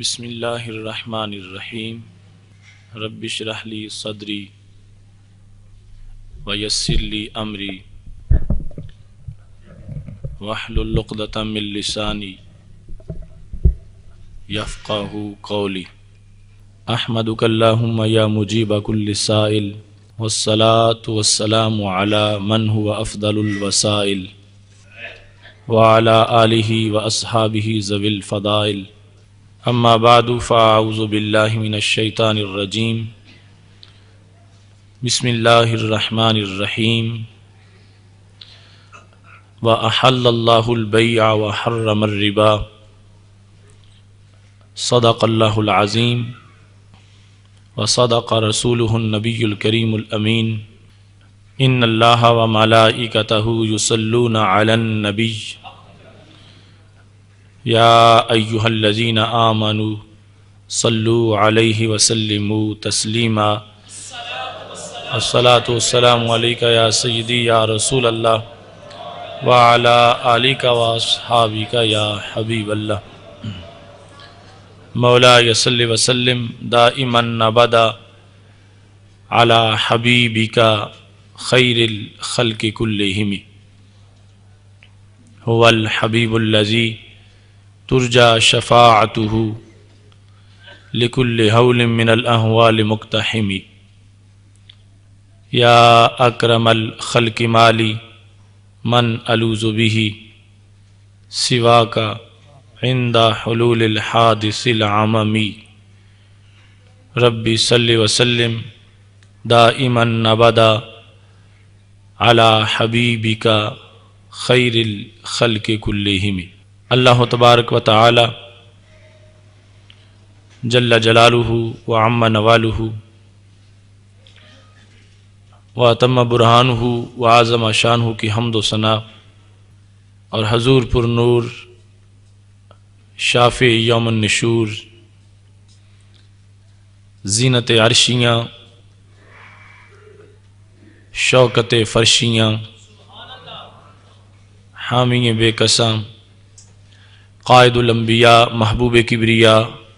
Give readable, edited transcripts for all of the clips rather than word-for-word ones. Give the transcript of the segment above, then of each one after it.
بسم اللہ الرحمن الرحیم رب اشرح لی صدری ویسر لی امری واحلل عقدۃ من لسانی یفقہوا قولی احمدک اللہم یا مجیب کل سائل والصلاة والسلام علی من هو افضل الوسائل وعلی آلہ واصحابہ ذوی الفضائل اما بعد فاعوذ باللہ من الشیطان الرجیم بسم اللہ الرحمن الرحیم وأحل اللہ البیع وحرم الربا صدق اللہ العظیم وصدق رسولہ النبی الکریم الامین ان اللہ وملائکتہ یصلون علی النبی یا ایہا الذین آمنوا صلوا علیہ وسلموا تسلیما الصلاۃ والسلام علیک یا سیدی یا رسول اللہ وعلی آلک واصحابک یا حبیب اللہ مولاي صل وسلم دائما ابدا علی حبیبک خیر الخلق کلہم هو الحبیب الذی ترجى شفاعته لكل هول من الأهوال مقتحم يا أكرم الخلق مالي من ألوذ به سواك عند حلول الحادث العمم ربي صل وسلم دائما أبدا على حبيبك خير الخلق كلهم اللہ تبارک و تعالی جل جلالہ وعم نوالہ واتم برہانہ وعظم شانہ کی حمد و ثنا اور حضور پر نور شافع یوم النشور زینت عرشیاں شوکت فرشیاں حامی بے قسم قائد الانبیاء محبوب کبریا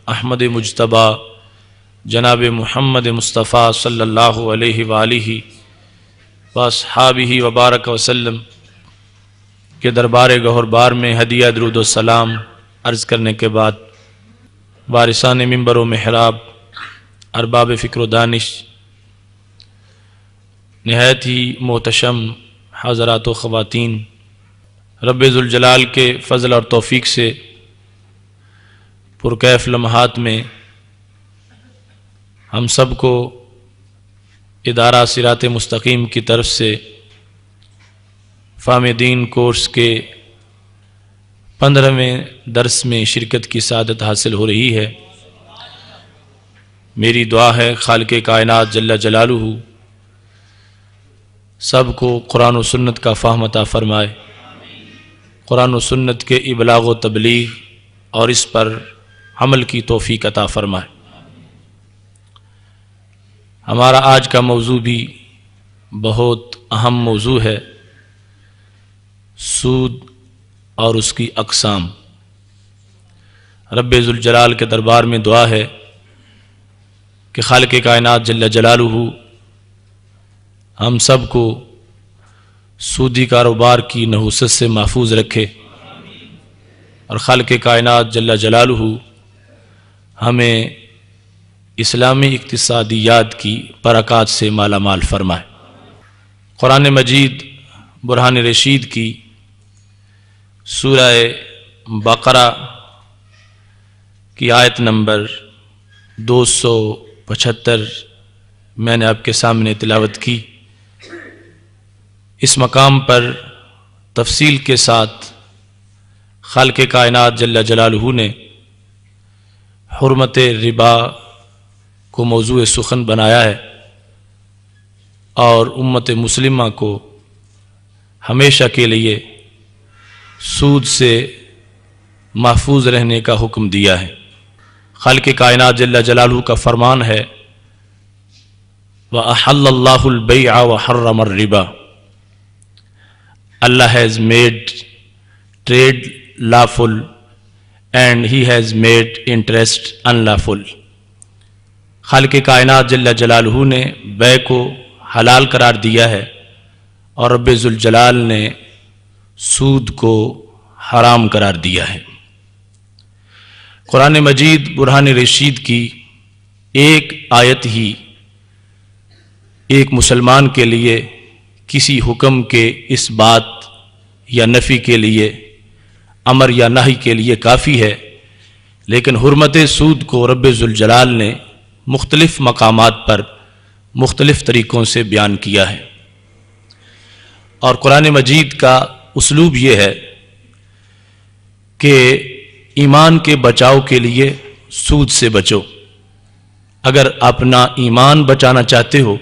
احمد مجتبیٰ جناب محمد مصطفیٰ صلی اللہ علیہ وآلہ واصحابہ وبارک وسلم کے دربار گہر بار میں ہدیہ درود و سلام عرض کرنے کے بعد وارثان منبر و محراب ارباب فکر و دانش نہایت ہی محتشم حضرات و خواتین، رب ذوالجلال کے فضل اور توفیق سے پرکیف لمحات میں ہم سب کو ادارہ صراط مستقیم کی طرف سے فہم دین کورس کے 15ویں درس میں شرکت کی سعادت حاصل ہو رہی ہے۔ میری دعا ہے خالق کائنات جل جلالہ سب کو قرآن و سنت کا فہم عطا فرمائے، قرآن و سنت کے ابلاغ و تبلیغ اور اس پر عمل کی توفیق عطا فرمائے۔ ہمارا آج کا موضوع بھی بہت اہم موضوع ہے، سود اور اس کی اقسام۔ رب ذوالجلال کے دربار میں دعا ہے کہ خالق کائنات جل جلالہ ہم سب کو سودی کاروبار کی نحوست سے محفوظ رکھے اور خالق کائنات جل جلالہ ہمیں اسلامی اقتصادیات کی برکات سے مالا مال فرمائے۔ قرآن مجید برہان رشید کی سورہ بقرہ کی آیت نمبر 275 میں نے آپ کے سامنے تلاوت کی۔ اس مقام پر تفصیل کے ساتھ خالق کائنات جل جلالہ نے حرمت ربا کو موضوع سخن بنایا ہے اور امت مسلمہ کو ہمیشہ کے لیے سود سے محفوظ رہنے کا حکم دیا ہے۔ خالق کائنات جل جلالہ کا فرمان ہے وَأَحَلَّ اللَّهُ الْبَيْعَ وَحَرَّمَ الرِّبَا۔ Allah has made trade lawful and he has made interest unlawful. خالق کائنات جل جلالہ نے بے کو حلال قرار دیا ہے اور رب ذوالجلال نے سود کو حرام قرار دیا ہے۔ قرآن مجید برہان رشید کی ایک آیت ہی ایک مسلمان کے لیے کسی حکم کے اس بات یا نفی کے لیے، امر یا نہی کے لیے کافی ہے، لیکن حرمت سود کو رب ذوالجلال نے مختلف مقامات پر مختلف طریقوں سے بیان کیا ہے، اور قرآن مجید کا اسلوب یہ ہے کہ ایمان کے بچاؤ کے لیے سود سے بچو۔ اگر اپنا ایمان بچانا چاہتے ہو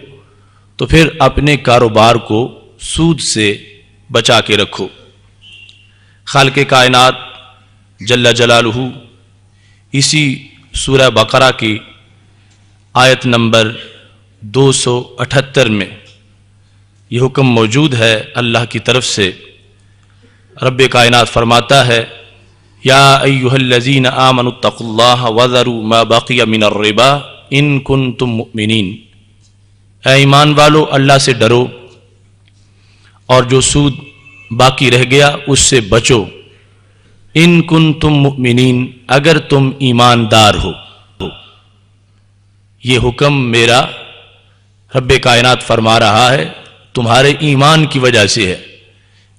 تو پھر اپنے کاروبار کو سود سے بچا کے رکھو۔ خالق کائنات جل جلالہ اسی سورہ بقرہ کی آیت نمبر 278 میں یہ حکم موجود ہے اللہ کی طرف سے۔ رب کائنات فرماتا ہے یا ایھا الذین آمنوا اتقوا اللہ وذروا ما بقی من الربا ان کنتم مؤمنین، اے ایمان والو اللہ سے ڈرو اور جو سود باقی رہ گیا اس سے بچو، ان کنتم مؤمنین اگر تم ایماندار ہو۔ یہ حکم میرا رب کائنات فرما رہا ہے تمہارے ایمان کی وجہ سے ہے۔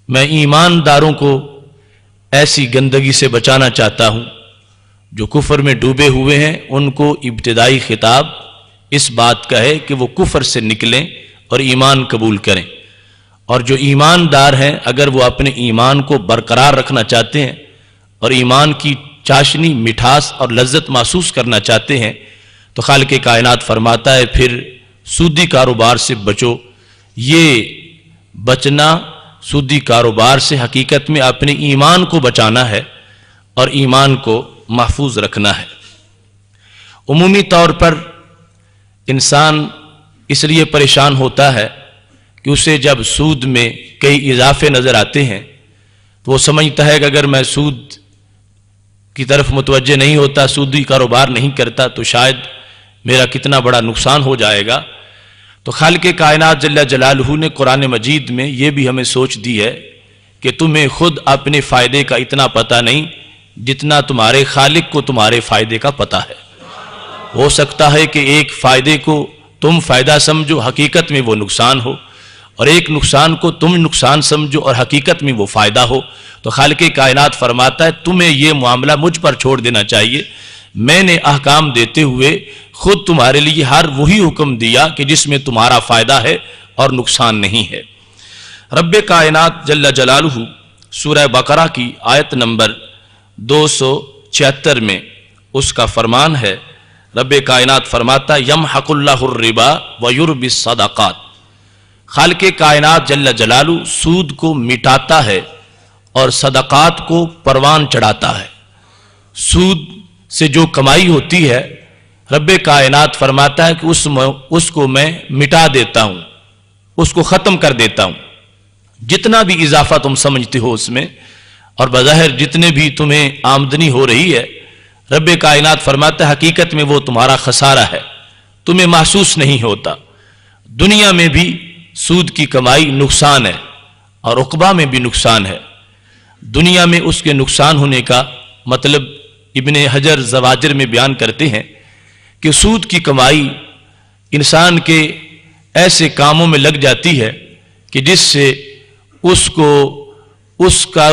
میں ایمانداروں کو ایسی گندگی سے بچانا چاہتا ہوں جو کفر میں ڈوبے ہوئے ہیں، ان کو ابتدائی خطاب اس بات کا ہے کہ وہ کفر سے نکلیں اور ایمان قبول کریں، اور جو ایماندار ہیں اگر وہ اپنے ایمان کو برقرار رکھنا چاہتے ہیں اور ایمان کی چاشنی، مٹھاس اور لذت محسوس کرنا چاہتے ہیں تو خالق کائنات فرماتا ہے پھر سودی کاروبار سے بچو۔ یہ بچنا سودی کاروبار سے حقیقت میں اپنے ایمان کو بچانا ہے اور ایمان کو محفوظ رکھنا ہے۔ عمومی طور پر انسان اس لیے پریشان ہوتا ہے کہ اسے جب سود میں کئی اضافے نظر آتے ہیں تو وہ سمجھتا ہے کہ اگر میں سود کی طرف متوجہ نہیں ہوتا، سودی کاروبار نہیں کرتا تو شاید میرا کتنا بڑا نقصان ہو جائے گا۔ تو خالق کائنات جل جلالہ نے قرآن مجید میں یہ بھی ہمیں سوچ دی ہے کہ تمہیں خود اپنے فائدے کا اتنا پتہ نہیں جتنا تمہارے خالق کو تمہارے فائدے کا پتہ ہے۔ ہو سکتا ہے کہ ایک فائدے کو تم فائدہ سمجھو، حقیقت میں وہ نقصان ہو، اور ایک نقصان کو تم نقصان سمجھو اور حقیقت میں وہ فائدہ ہو۔ تو خالق کائنات فرماتا ہے تمہیں یہ معاملہ مجھ پر چھوڑ دینا چاہیے، میں نے احکام دیتے ہوئے خود تمہارے لیے ہر وہی حکم دیا کہ جس میں تمہارا فائدہ ہے اور نقصان نہیں ہے۔ رب کائنات جل جلالہ سورہ بقرہ کی آیت نمبر 276 میں اس کا فرمان ہے، رب کائنات فرماتا یمحق اللہ الربا ویربی الصدقات۔ خالق کائنات جل جلالہ سود کو مٹاتا ہے اور صدقات کو پروان چڑھاتا ہے۔ سود سے جو کمائی ہوتی ہے رب کائنات فرماتا ہے کہ اس کو میں مٹا دیتا ہوں، اس کو ختم کر دیتا ہوں۔ جتنا بھی اضافہ تم سمجھتے ہو اس میں، اور بظاہر جتنے بھی تمہیں آمدنی ہو رہی ہے، رب کائنات فرماتا ہے حقیقت میں وہ تمہارا خسارہ ہے، تمہیں محسوس نہیں ہوتا۔ دنیا میں بھی سود کی کمائی نقصان ہے اور عقبہ میں بھی نقصان ہے۔ دنیا میں اس کے نقصان ہونے کا مطلب ابن حجر زواجر میں بیان کرتے ہیں کہ سود کی کمائی انسان کے ایسے کاموں میں لگ جاتی ہے کہ جس سے اس کو اس کا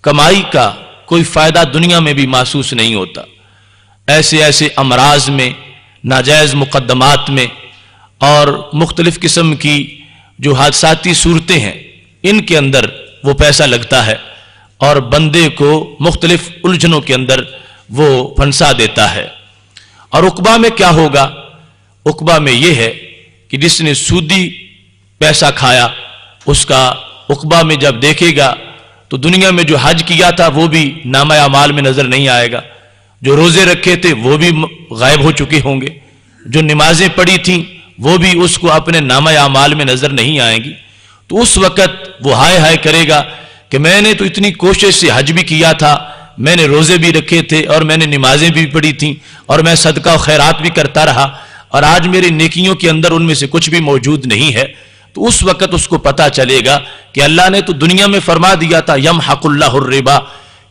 کمائی کا کوئی فائدہ دنیا میں بھی محسوس نہیں ہوتا۔ ایسے امراض میں، ناجائز مقدمات میں اور مختلف قسم کی جو حادثاتی صورتیں ہیں ان کے اندر وہ پیسہ لگتا ہے اور بندے کو مختلف الجھنوں کے اندر وہ پھنسا دیتا ہے۔ اور عقبہ میں کیا ہوگا؟ عقبہ میں یہ ہے کہ جس نے سودی پیسہ کھایا اس کا عقبہ میں جب دیکھے گا تو دنیا میں جو حج کیا تھا وہ بھی نامہ اعمال میں نظر نہیں آئے گا، جو روزے رکھے تھے وہ بھی غائب ہو چکے ہوں گے، جو نمازیں پڑھی تھیں وہ بھی اس کو اپنے نامہ اعمال میں نظر نہیں آئیں گی۔ تو اس وقت وہ ہائے ہائے کرے گا کہ میں نے تو اتنی کوشش سے حج بھی کیا تھا، میں نے روزے بھی رکھے تھے اور میں نے نمازیں بھی پڑھی تھیں اور میں صدقہ و خیرات بھی کرتا رہا اور آج میری نیکیوں کے اندر ان میں سے کچھ بھی موجود نہیں ہے، تو اس وقت اس کو پتا چلے گا کہ اللہ نے تو دنیا میں فرما دیا تھا یمحق اللہ الربا،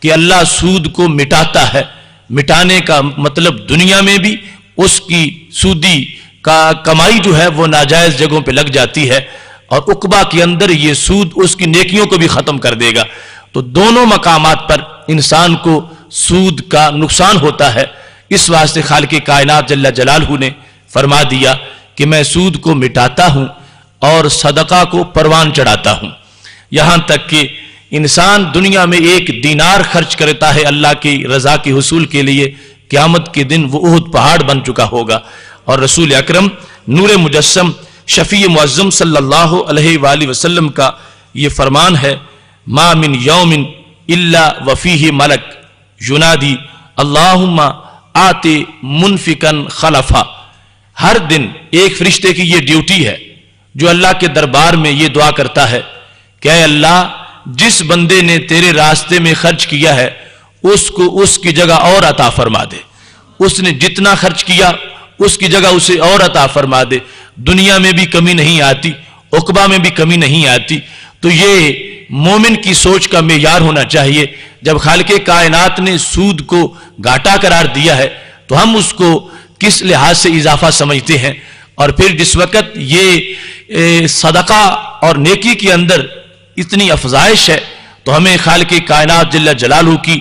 کہ اللہ سود کو مٹاتا ہے۔ مٹانے کا مطلب دنیا میں بھی اس کی سودی کا کمائی جو ہے وہ ناجائز جگہوں پہ لگ جاتی ہے، اور عقبہ کے اندر یہ سود اس کی نیکیوں کو بھی ختم کر دے گا۔ تو دونوں مقامات پر انسان کو سود کا نقصان ہوتا ہے۔ اس واسطے خالق کائنات جل جلالہ نے فرما دیا کہ میں سود کو مٹاتا ہوں اور صدقہ کو پروان چڑھاتا ہوں۔ یہاں تک کہ انسان دنیا میں 1 دینار خرچ کرتا ہے اللہ کی رضا کے حصول کے لیے، قیامت کے دن وہ احد پہاڑ بن چکا ہوگا۔ اور رسول اکرم نور مجسم شفیع معظم صلی اللہ علیہ وآلہ وسلم کا یہ فرمان ہے، ما من یوم الا وفیہ ملک ینادی اللہم آت منفقا خلفا۔ ہر دن ایک فرشتے کی یہ ڈیوٹی ہے جو اللہ کے دربار میں یہ دعا کرتا ہے کہ اے اللہ، جس بندے نے تیرے راستے میں خرچ کیا ہے اس کو اس کی جگہ اور عطا فرما دے، اس نے جتنا خرچ کیا اس کی جگہ اسے اور عطا فرما دے۔ دنیا میں بھی کمی نہیں آتی، عقبہ میں بھی کمی نہیں آتی۔ تو یہ مومن کی سوچ کا معیار ہونا چاہیے۔ جب خالق کائنات نے سود کو گھاٹا قرار دیا ہے تو ہم اس کو کس لحاظ سے اضافہ سمجھتے ہیں، اور پھر جس وقت یہ صدقہ اور نیکی کے اندر اتنی افزائش ہے تو ہمیں خالق کائنات جل جلالہ کی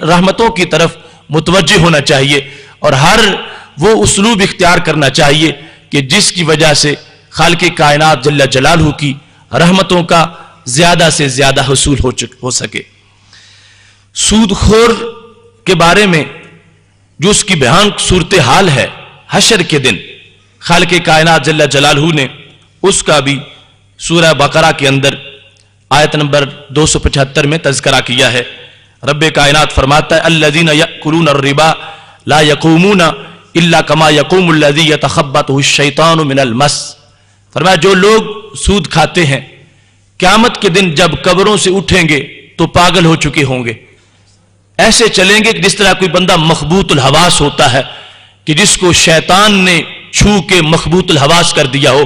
رحمتوں کی طرف متوجہ ہونا چاہیے، اور ہر وہ اسلوب اختیار کرنا چاہیے کہ جس کی وجہ سے خالق کائنات جل جلالہ کی رحمتوں کا زیادہ سے زیادہ حصول ہو سکے۔ سود خور کے بارے میں جو اس کی بھیانک صورتحال ہے حشر کے دن، خالق کائنات جل جلالہ نے اس کا بھی سورہ بقرہ کے اندر آیت نمبر 275 میں تذکرہ کیا ہے۔ رب کائنات فرماتا ہے الذین یأکلون الربا لا یقومون الا کما یقوم الذی یتخبطہ الشیطان من المس۔ فرمایا جو لوگ سود کھاتے ہیں قیامت کے دن جب قبروں سے اٹھیں گے تو پاگل ہو چکے ہوں گے، ایسے چلیں گے کہ جس طرح کوئی بندہ مخبوط الحواس ہوتا ہے کہ جس کو شیطان نے چھو کے مخبوط الحواس کر دیا ہو۔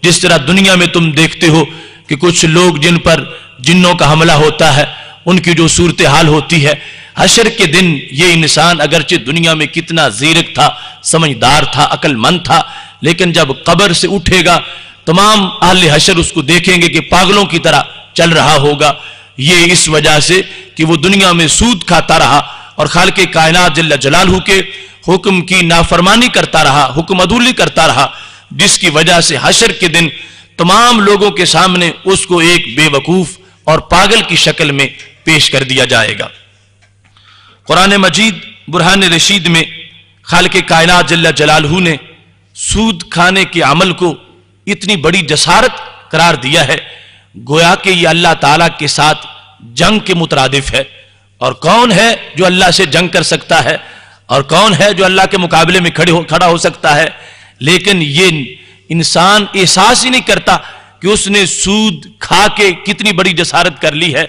جس طرح دنیا میں تم دیکھتے ہو کہ کچھ لوگ جن پر جنوں کا حملہ ہوتا ہے، ان کی جو صورتحال ہوتی ہے، حشر کے دن یہ انسان اگرچہ دنیا میں کتنا زیرک تھا، سمجھدار تھا، عقل مند تھا، لیکن جب قبر سے اٹھے گا تمام اہل حشر اس کو دیکھیں گے کہ پاگلوں کی طرح چل رہا ہوگا۔ یہ اس وجہ سے کہ وہ دنیا میں سود کھاتا رہا اور خالق کائنات جل جلالہ کے حکم کی نافرمانی کرتا رہا، حکم عدولی کرتا رہا، جس کی وجہ سے حشر کے دن تمام لوگوں کے سامنے اس کو ایک بے وقوف اور پاگل کی شکل میں پیش کر دیا جائے گا۔ قرآن مجید برہان رشید میں خالق کائنات جل جلالہ نے سود کھانے کے عمل کو اتنی بڑی جسارت قرار دیا ہے گویا کہ یہ اللہ تعالیٰ کے ساتھ جنگ کے مترادف ہے۔ اور کون ہے جو اللہ سے جنگ کر سکتا ہے، اور کون ہے جو اللہ کے مقابلے میں کھڑا ہو سکتا ہے؟ لیکن یہ انسان احساس ہی نہیں کرتا کہ اس نے سود کھا کے کتنی بڑی جسارت کر لی ہے،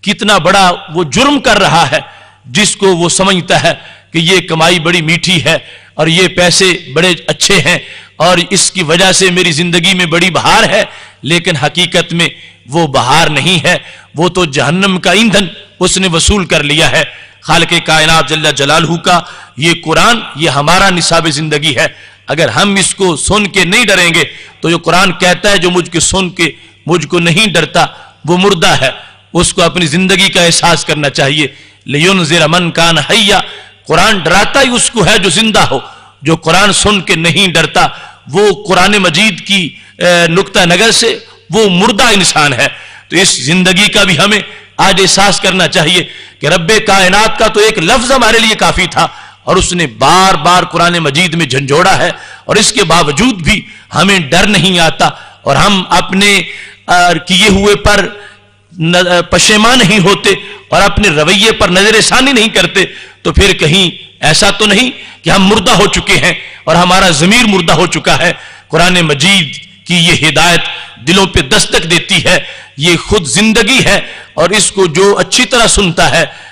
کتنا بڑا وہ جرم کر رہا ہے، جس کو وہ سمجھتا ہے کہ یہ کمائی بڑی میٹھی ہے اور یہ پیسے بڑے اچھے ہیں اور اس کی وجہ سے میری زندگی میں بڑی بہار ہے، لیکن حقیقت میں وہ بہار نہیں ہے، وہ تو جہنم کا ایندھن اس نے وصول کر لیا ہے۔ خالق کائنات جل جلالہ کا یہ قرآن یہ ہمارا نصاب زندگی ہے۔ اگر ہم اس کو سن کے نہیں ڈریں گے تو یہ قرآن کہتا ہے جو مجھ کے سن کے مجھ کو نہیں ڈرتا وہ مردہ ہے، اس کو اپنی زندگی کا احساس کرنا چاہیے۔ لِيُنذِرَ مَنْ كَانَ حَيًّا، قرآن ڈراتا ہی اس کو ہے جو زندہ ہو، جو قرآن سن کے نہیں ڈرتا وہ قرآن مجید کی نقطہ نظر سے وہ مردہ انسان ہے۔ تو اس زندگی کا بھی ہمیں آج احساس کرنا چاہیے کہ رب کائنات کا تو ایک لفظ ہمارے لیے کافی تھا اور اس نے بار بار قرآن مجید میں جھنجھوڑا ہے، اور اس کے باوجود بھی ہمیں ڈر نہیں آتا اور ہم اپنے کیے ہوئے پر پشیمان نہیں ہوتے اور اپنے رویے پر نظر ثانی نہیں کرتے، تو پھر کہیں ایسا تو نہیں کہ ہم مردہ ہو چکے ہیں اور ہمارا ضمیر مردہ ہو چکا ہے؟ قرآن مجید کی یہ ہدایت دلوں پہ دستک دیتی ہے، یہ خود زندگی ہے، اور اس کو جو اچھی طرح سنتا ہے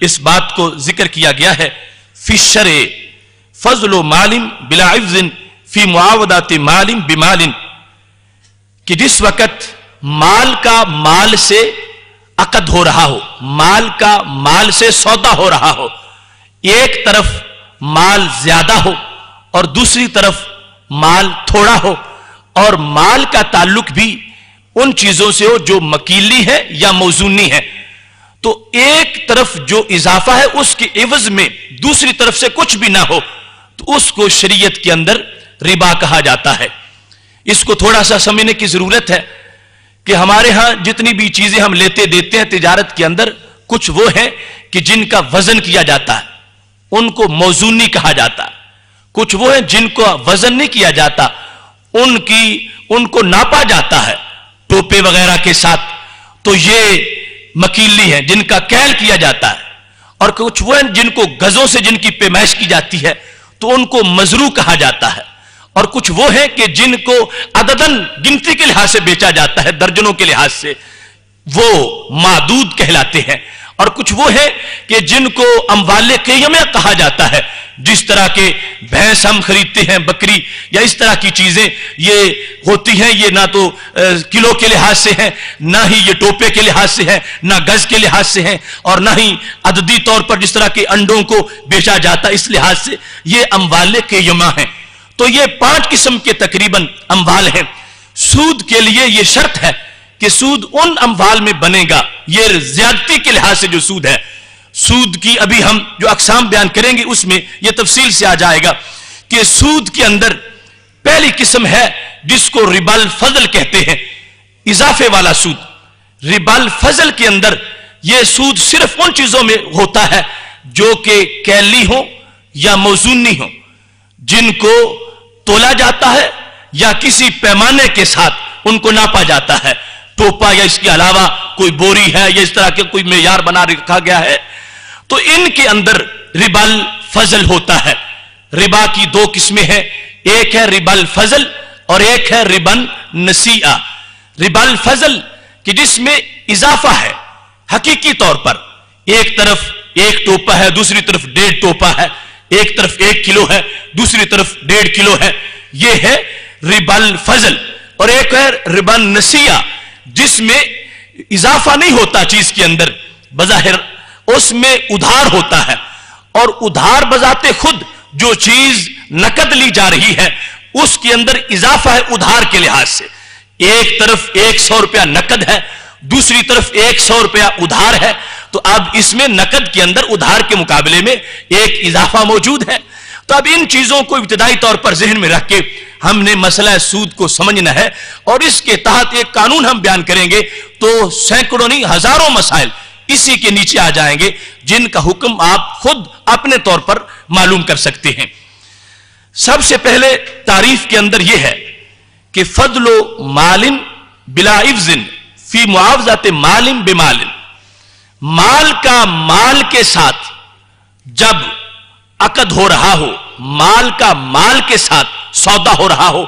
اس بات کو ذکر کیا گیا ہے فی الشرع فضل مال بلا عوض فی معاودات مال بمال، کہ جس وقت مال کا مال سے عقد ہو رہا ہو، مال کا مال سے سودا ہو رہا ہو، ایک طرف مال زیادہ ہو اور دوسری طرف مال تھوڑا ہو، اور مال کا تعلق بھی ان چیزوں سے ہو جو مکیلی ہے یا موزونی ہے، تو ایک طرف جو اضافہ ہے اس کے عوض میں دوسری طرف سے کچھ بھی نہ ہو تو اس کو شریعت کے اندر ربا کہا جاتا ہے۔ اس کو تھوڑا سا سمجھنے کی ضرورت ہے کہ ہمارے ہاں جتنی بھی چیزیں ہم لیتے دیتے ہیں تجارت کے اندر، کچھ وہ ہیں کہ جن کا وزن کیا جاتا ہے، ان کو موزونی کہا جاتا ہے، کچھ وہ ہیں جن کو وزن نہیں کیا جاتا، ان کو ناپا جاتا ہے ٹوپے وغیرہ کے ساتھ، تو یہ مکیلی ہیں جن کا کیل کیا جاتا ہے، اور کچھ وہ ہیں جن کو گزوں سے جن کی پیمائش کی جاتی ہے تو ان کو مزرو کہا جاتا ہے، اور کچھ وہ ہیں کہ جن کو عددن گنتی کے لحاظ سے بیچا جاتا ہے، درجنوں کے لحاظ سے وہ معدود کہلاتے ہیں، اور کچھ وہ ہیں کہ جن کو اموال قیمہ کہا جاتا ہے، جس طرح کے بھینس ہم خریدتے ہیں، بکری یا اس طرح کی چیزیں یہ ہوتی ہیں، یہ نہ تو کلو کے لحاظ سے ہیں، نہ ہی یہ ٹوپے کے لحاظ سے ہیں، نہ گز کے لحاظ سے ہیں، اور نہ ہی عددی طور پر جس طرح کے انڈوں کو بیچا جاتا ہے اس لحاظ سے یہ اموال قیمہ ہیں۔ تو یہ 5 قسم کے تقریباً اموال ہیں۔ سود کے لیے یہ شرط ہے کہ سود ان اموال میں بنے گا، یہ زیادتی کے لحاظ سے جو سود ہے، سود کی ابھی ہم جو اقسام بیان کریں گے اس میں یہ تفصیل سے آ جائے گا کہ سود کے اندر پہلی قسم ہے جس کو ربا الفضل کہتے ہیں، اضافے والا سود۔ ربا الفضل کے اندر یہ سود صرف ان چیزوں میں ہوتا ہے جو کہ کیلی ہو یا موزونی ہو، جن کو تولا جاتا ہے یا کسی پیمانے کے ساتھ ان کو ناپا جاتا ہے، ٹوپا یا اس کے علاوہ کوئی بوری ہے یا اس طرح کے کوئی معیار بنا رکھا گیا ہے، تو ان کے اندر ربا الفضل ہوتا ہے۔ ربا کی 2 قسمیں ہیں، ایک ہے ربا الفضل اور ایک ہے ربا النسیئہ۔ ربا الفضل کہ جس میں اضافہ ہے حقیقی طور پر، ایک طرف 1 ٹوپا ہے، دوسری طرف 1.5 ٹوپا ہے، ایک طرف 1 کلو ہے، دوسری طرف 1.5 کلو ہے، یہ ہے ربا الفضل۔ اور ایک ہے ربا النسیئہ جس میں اضافہ نہیں ہوتا چیز کے اندر، بظاہر اس میں ادھار ہوتا ہے، اور ادھار بذات خود جو چیز نقد لی جا رہی ہے اس کے اندر اضافہ ہے ادھار کے لحاظ سے، ایک طرف 100 روپیہ نقد ہے، دوسری طرف 100 روپیہ ادھار ہے، تو اب اس میں نقد کے اندر ادھار کے مقابلے میں ایک اضافہ موجود ہے۔ تو اب ان چیزوں کو ابتدائی طور پر ذہن میں رکھ کے ہم نے مسئلہ سود کو سمجھنا ہے، اور اس کے تحت ایک قانون ہم بیان کریں گے تو سینکڑوں نہیں ہزاروں مسائل اسی کے نیچے آ جائیں گے جن کا حکم آپ خود اپنے طور پر معلوم کر سکتے ہیں۔ سب سے پہلے تعریف کے اندر یہ ہے کہ فضل مال بلا عوض فی معاوضات مال بمال، مال کا مال کے ساتھ جب عقد ہو رہا ہو، مال کا مال کے ساتھ سودا ہو رہا ہو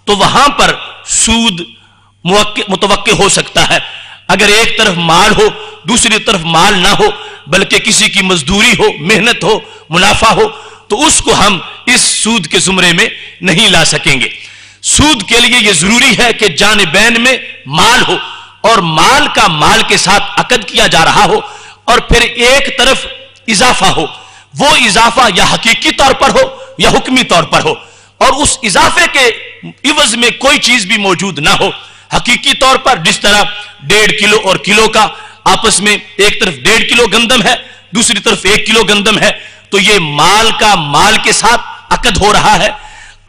تو وہاں پر سود متوقع ہو سکتا ہے۔ اگر ایک طرف مال ہو دوسری طرف مال نہ ہو بلکہ کسی کی مزدوری ہو، محنت ہو، منافع ہو، تو اس کو ہم اس سود کے زمرے میں نہیں لا سکیں گے۔ سود کے لیے یہ ضروری ہے کہ جانبین میں مال ہو اور مال کا مال کے ساتھ عقد کیا جا رہا ہو، اور پھر ایک طرف اضافہ ہو، وہ اضافہ یا حقیقی طور پر ہو یا حکمی طور پر ہو، اور اس اضافے کے عوض میں کوئی چیز بھی موجود نہ ہو۔ حقیقی طور پر جس طرح 1.5 کلو اور کلو کا آپس میں ایک طرف 1.5 کلو گندم ہے دوسری طرف 1 کلو گندم ہے، تو یہ مال کا مال کے ساتھ عقد ہو رہا ہے،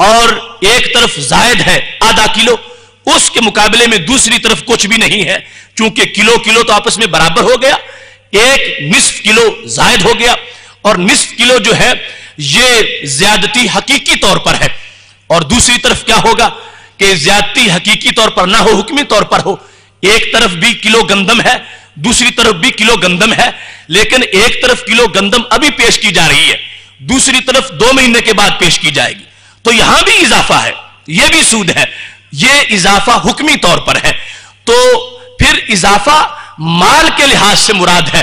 اور ایک طرف زائد ہے ½ کلو، اس کے مقابلے میں دوسری طرف کچھ بھی نہیں ہے، چونکہ کلو کلو تو آپس میں برابر ہو گیا، ایک نصف کلو زائد ہو گیا، اور نصف کلو جو ہے یہ زیادتی حقیقی طور پر ہے، اور دوسری طرف کیا ہوگا کہ زیادتی حقیقی طور پر نہ ہو، حکمی طور پر ہو، ایک طرف بھی کلو گندم ہے دوسری طرف بھی کلو گندم ہے، لیکن ایک طرف کلو گندم ابھی پیش کی جا رہی ہے، دوسری طرف 2 مہینے کے بعد پیش کی جائے گی، تو یہاں بھی اضافہ ہے، یہ بھی سود ہے، یہ اضافہ حکمی طور پر ہے۔ تو پھر اضافہ مال کے لحاظ سے مراد ہے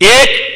1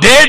1.5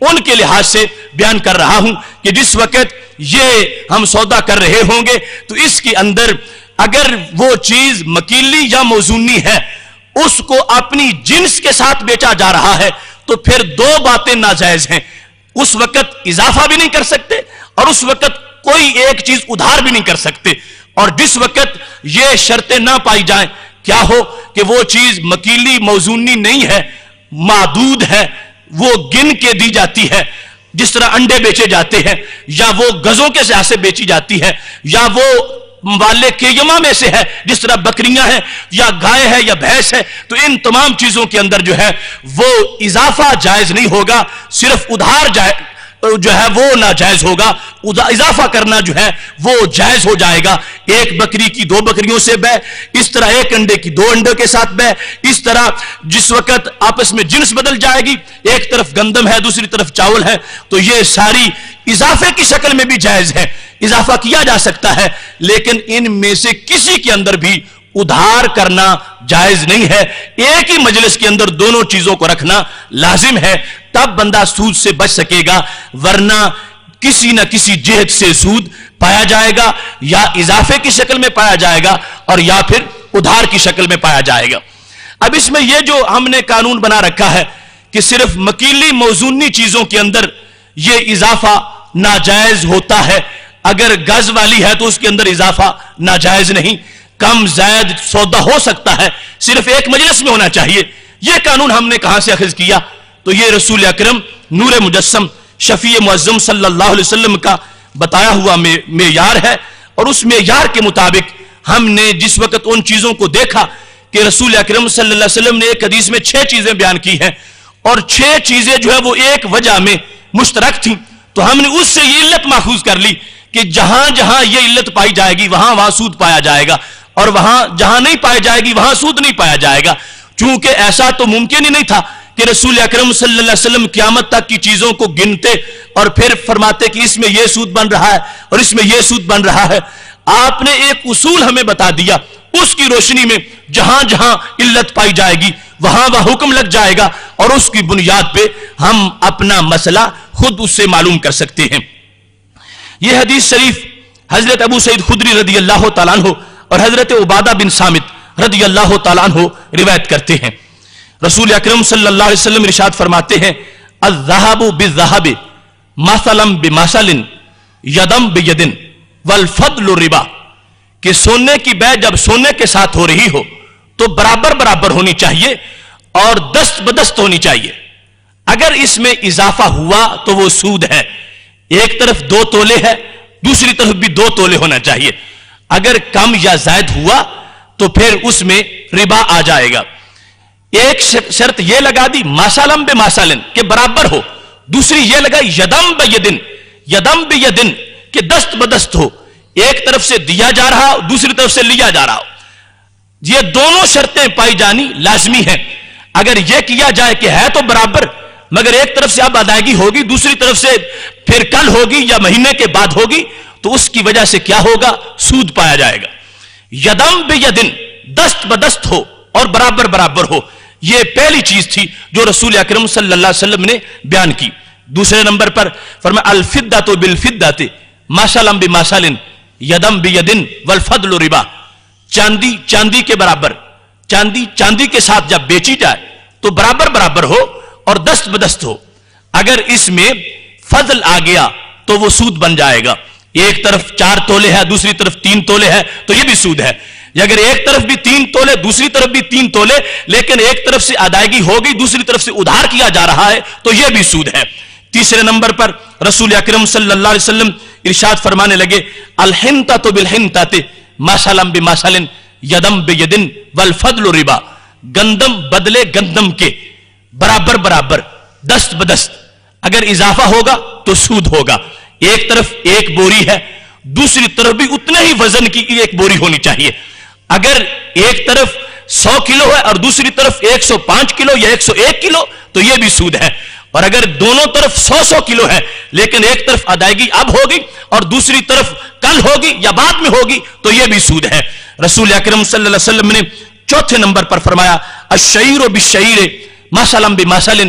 ان کے لحاظ سے بیان کر رہا ہوں کہ جس وقت یہ ہم سودا کر رہے ہوں گے تو اس کے اندر اگر وہ چیز مکیلی یا موزونی ہے اس کو اپنی جنس کے ساتھ بیچا جا رہا ہے تو پھر دو باتیں ناجائز ہیں. اس وقت اضافہ بھی نہیں کر سکتے اور اس وقت کوئی ایک چیز ادھار بھی نہیں کر سکتے. اور جس وقت یہ شرطیں نہ پائی جائیں, کیا ہو کہ وہ چیز مکیلی موزونی نہیں ہے, معدود ہے, وہ گن کے دی جاتی ہے, جس طرح انڈے بیچے جاتے ہیں, یا وہ گزوں کے لحاظ سے بیچی جاتی ہے, یا وہ والے کیما میں سے ہے جس طرح بکریاں ہیں یا گائے ہے یا بھینس ہے, تو ان تمام چیزوں کے اندر جو ہے وہ اضافہ جائز نہیں ہوگا, صرف ادھار جو ہے وہ ناجائز ہوگا. اضافہ کرنا جو ہے وہ جائز ہو جائے گا. ایک بکری کی دو بکریوں سے بے, اس طرح ایک انڈے کی دو انڈوں کے ساتھ بے, اس طرح جس وقت آپس میں جنس بدل جائے گی, ایک طرف گندم ہے دوسری طرف چاول ہے, تو یہ ساری اضافے کی شکل میں بھی جائز ہے, اضافہ کیا جا سکتا ہے, لیکن ان میں سے کسی کے اندر بھی ادھار کرنا جائز نہیں ہے. ایک ہی مجلس کے اندر دونوں چیزوں کو رکھنا لازم ہے, تب بندہ سود سے بچ سکے گا, ورنہ کسی نہ کسی جہت سے سود پایا جائے گا, یا اضافے کی شکل میں پایا جائے گا اور یا پھر ادھار کی شکل میں پایا جائے گا. اب اس میں یہ جو ہم نے قانون بنا رکھا ہے کہ صرف مکیلی موزونی چیزوں کے اندر یہ اضافہ ناجائز ہوتا ہے, اگر گز والی ہے تو اس کے اندر اضافہ ناجائز نہیں, کم زائد سودا ہو سکتا ہے, صرف ایک مجلس میں ہونا چاہیے. یہ قانون ہم نے کہاں سے اخذ کیا؟ تو یہ رسول اکرم نور مجسم شفیع معظم صلی اللہ علیہ وسلم کا بتایا ہوا معیار ہے, اور اس معیار کے مطابق ہم نے جس وقت ان چیزوں کو دیکھا کہ رسول اکرم صلی اللہ علیہ وسلم نے ایک حدیث میں 6 چیزیں بیان کی ہیں اور 6 چیزیں جو ہے وہ ایک وجہ میں مشترک تھیں, تو ہم نے اس سے یہ علت ماخوذ کر لی کہ جہاں جہاں یہ علت پائی جائے گی وہاں سود پایا جائے گا, اور وہاں جہاں نہیں پائی جائے گی وہاں سود نہیں پایا جائے گا. چونکہ ایسا تو ممکن ہی نہیں تھا کہ رسول اکرم صلی اللہ علیہ وسلم قیامت تک کی چیزوں کو گنتے اور پھر فرماتے کہ اس میں یہ سود بن رہا ہے اور اس میں یہ سود بن رہا ہے. آپ نے ایک اصول ہمیں بتا دیا, اس کی روشنی میں جہاں جہاں علت پائی جائے گی وہاں وہ حکم لگ جائے گا, اور اس کی بنیاد پہ ہم اپنا مسئلہ خود اس سے معلوم کر سکتے ہیں. یہ حدیث شریف حضرت ابو سعید خدری رضی اللہ تعالیٰ عنہ اور حضرت عبادہ بن صامت رضی اللہ تعالیٰ عنہ روایت کرتے ہیں. رسول اکرم صلی اللہ علیہ وسلم ارشاد فرماتے ہیں, الذهب بالذهب مثلا بمثل یدم بید والفضل ربا, کہ سونے کی بے جب سونے کے ساتھ ہو رہی ہو تو برابر برابر ہونی چاہیے اور دست بدست ہونی چاہیے. اگر اس میں اضافہ ہوا تو وہ سود ہے. ایک طرف 2 تولے ہے, دوسری طرف بھی 2 تولے ہونا چاہیے. اگر کم یا زائد ہوا تو پھر اس میں ربا آ جائے گا. ایک شرط یہ لگا دی ماسالم بے ماسالن کہ برابر ہو, دوسری یہ لگا یدم بیدن, یدم بیدن کہ دست بدست ہو, ایک طرف سے دیا جا رہا ہو دوسری طرف سے لیا جا رہا ہو. یہ دونوں شرطیں پائی جانی لازمی ہیں. اگر یہ کیا جائے کہ ہے تو برابر, مگر ایک طرف سے اب ادائیگی ہوگی دوسری طرف سے پھر کل ہوگی یا مہینے کے بعد ہوگی, تو اس کی وجہ سے کیا ہوگا؟ سود پایا جائے گا. یدم بیدن دست بدست ہو اور برابر برابر ہو, یہ پہلی چیز تھی جو رسول اکرم صلی اللہ علیہ وسلم نے بیان کی. دوسرے نمبر پر فرمایا الفدۃ بالفدۃ ماسلا بماسل یدم بیدن والفضل ربا, چاندی چاندی کے برابر, چاندی چاندی کے ساتھ جب بیچی جائے تو برابر برابر ہو اور دست بدست ہو. اگر اس میں فضل آ گیا تو وہ سود بن جائے گا. ایک طرف 4 تولے ہے دوسری طرف 3 تولے ہے تو یہ بھی سود ہے. اگر ایک طرف بھی 3 تولے دوسری طرف بھی 3 تولے لیکن ایک طرف سے ادائیگی ہوگی دوسری طرف سے ادھار کیا جا رہا ہے تو یہ بھی سود ہے. تیسرے نمبر پر رسول اکرم صلی اللہ علیہ وسلم ارشاد فرمانے لگے الحنطۃ بالحنطۃ مثلا بمثل یدم بیدن والفضل ربا, گندم بدلے گندم کے برابر برابر دست بدست, اگر اضافہ ہوگا تو سود ہوگا. ایک طرف 1 بوری ہے دوسری طرف بھی اتنے ہی وزن کی 1 بوری ہونی چاہیے. اگر ایک طرف 100 کلو ہے اور دوسری طرف 105 کلو یا 101 کلو تو یہ بھی سود ہے. اور اگر دونوں طرف 100 کلو ہے لیکن ایک طرف ادائیگی اب ہوگی اور دوسری طرف کل ہوگی یا بعد میں ہوگی تو یہ بھی سود ہے. رسول اکرم صلی اللہ علیہ وسلم نے چوتھے نمبر پر فرمایا الشعیر بالشعیر مثلا بمثل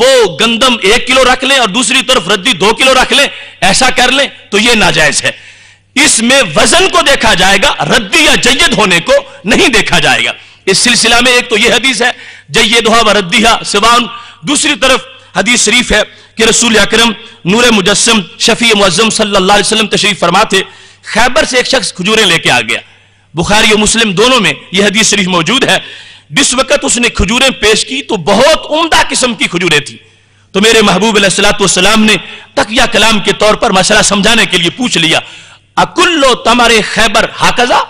وہ گندم 1 کلو رکھ لیں اور دوسری طرف ردی 2 کلو رکھ لیں، ایسا کر لیں تو یہ ناجائز ہے. اس میں وزن کو دیکھا جائے گا، ردی یا جید ہونے کو نہیں دیکھا جائے گا. اس سلسلہ میں ایک تو یہ حدیث ہے جیدھا و ردیھا سواء، دوسری طرف حدیث شریف ہے کہ رسول اکرم نور مجسم شفیع معظم صلی اللہ علیہ وسلم تشریف فرما تھے. خیبر سے ایک شخص کھجوریں لے کے آ گیا، بخاری و مسلم دونوں میں یہ حدیث شریف موجود ہے. جس وقت اس نے کھجوریں پیش کی تو بہت عمدہ قسم کی کھجوریں تھی. تو میرے محبوب علیہ الصلوۃ والسلام نے تقیہ کلام کے طور پر مسئلہ سمجھانے کے لیے پوچھ لیا، اکلو تمارے خیبر ہاکذا،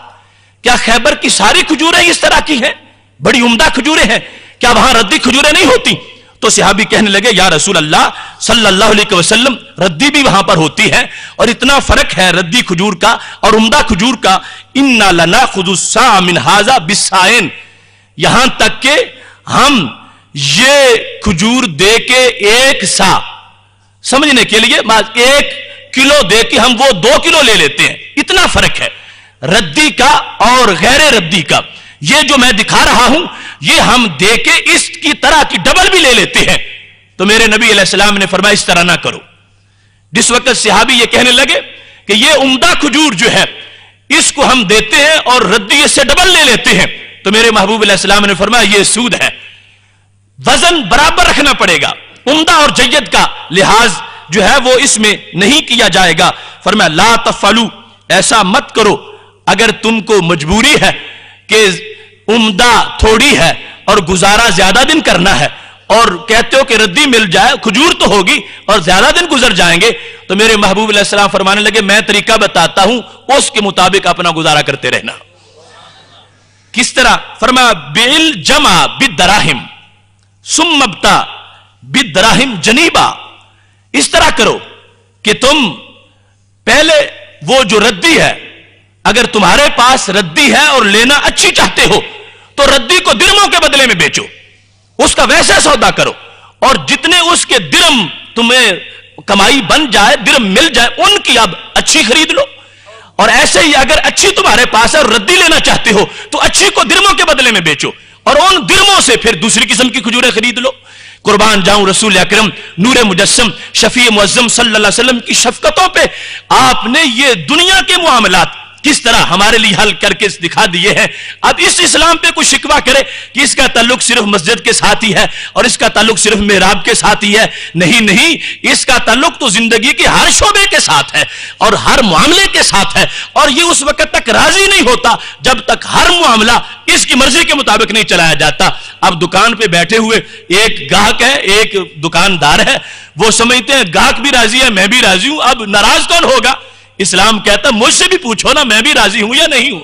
کیا خیبر کی ساری کھجوریں اس طرح کی ہیں؟ بڑی عمدہ کھجوریں ہیں، کیا وہاں ردی کھجوریں نہیں ہوتی؟ تو صحابی کہنے لگے یا رسول اللہ صلی اللہ علیہ وسلم، ردی بھی وہاں پر ہوتی ہے اور اتنا فرق ہے ردی کھجور کا اور عمدہ کھجور کا. انا لناخذ الصاع من ھذا بالصاعین، یہاں تک کہ ہم یہ کھجور دے کے 1 سا، سمجھنے کے لیے 1 کلو دے کے ہم وہ 2 کلو لے لیتے ہیں. اتنا فرق ہے ردی کا اور غیر ردی کا. یہ جو میں دکھا رہا ہوں یہ ہم دے کے اس کی طرح کی ڈبل بھی لے لیتے ہیں. تو میرے نبی علیہ السلام نے فرمایا اس طرح نہ کرو. جس وقت صحابی یہ کہنے لگے کہ یہ عمدہ کھجور جو ہے اس کو ہم دیتے ہیں اور ردی اس سے ڈبل لے لیتے ہیں، تو میرے محبوب علیہ السلام نے فرمایا یہ سود ہے، وزن برابر رکھنا پڑے گا، عمدہ اور جید کا لحاظ جو ہے وہ اس میں نہیں کیا جائے گا. فرمایا لا تفعلوا، ایسا مت کرو. اگر تم کو مجبوری ہے کہ عمدہ تھوڑی ہے اور گزارا زیادہ دن کرنا ہے اور کہتے ہو کہ ردی مل جائے، کھجور تو ہوگی اور زیادہ دن گزر جائیں گے، تو میرے محبوب علیہ السلام فرمانے لگے میں طریقہ بتاتا ہوں، اس کے مطابق اپنا گزارا کرتے رہنا. کس طرح؟ فرمایا بالجمع بالدراہم ثم ابتع بالدراہم جنیبا. اس طرح کرو کہ تم پہلے وہ جو ردی ہے، اگر تمہارے پاس ردی ہے اور لینا اچھی چاہتے ہو تو ردی کو درموں کے بدلے میں بیچو، اس کا ویسا سودا کرو، اور جتنے اس کے درم تمہیں کمائی بن جائے، درم مل جائے، ان کی اب اچھی خرید لو. اور ایسے ہی اگر اچھی تمہارے پاس ہے اور ردی لینا چاہتے ہو تو اچھی کو درموں کے بدلے میں بیچو اور ان درموں سے پھر دوسری قسم کی کھجوریں خرید لو. قربان جاؤں رسول اکرم نور مجسم شفیع معظم صلی اللہ علیہ وسلم کی شفقتوں پہ آپ نے یہ دنیا کے معاملات کس طرح ہمارے لیے حل کر کے دکھا دیے ہیں. اب اس اسلام پہ کوئی شکوہ کرے کہ اس کا تعلق صرف مسجد کے ساتھ ہی ہے اور اس کا تعلق صرف محراب کے ساتھ ہی ہے، نہیں نہیں، اس کا تعلق تو زندگی کے ہر شعبے کے ساتھ ہے اور ہر معاملے کے ساتھ ہے. اور یہ اس وقت تک راضی نہیں ہوتا جب تک ہر معاملہ اس کی مرضی کے مطابق نہیں چلایا جاتا. اب دکان پہ بیٹھے ہوئے ایک گاہک ہے، ایک دکاندار ہے، وہ سمجھتے ہیں گاہک بھی راضی ہے میں بھی راضی ہوں، اب ناراض کون ہوگا؟ اسلام کہتا ہے مجھ سے بھی پوچھو نا میں بھی راضی ہوں یا نہیں ہوں.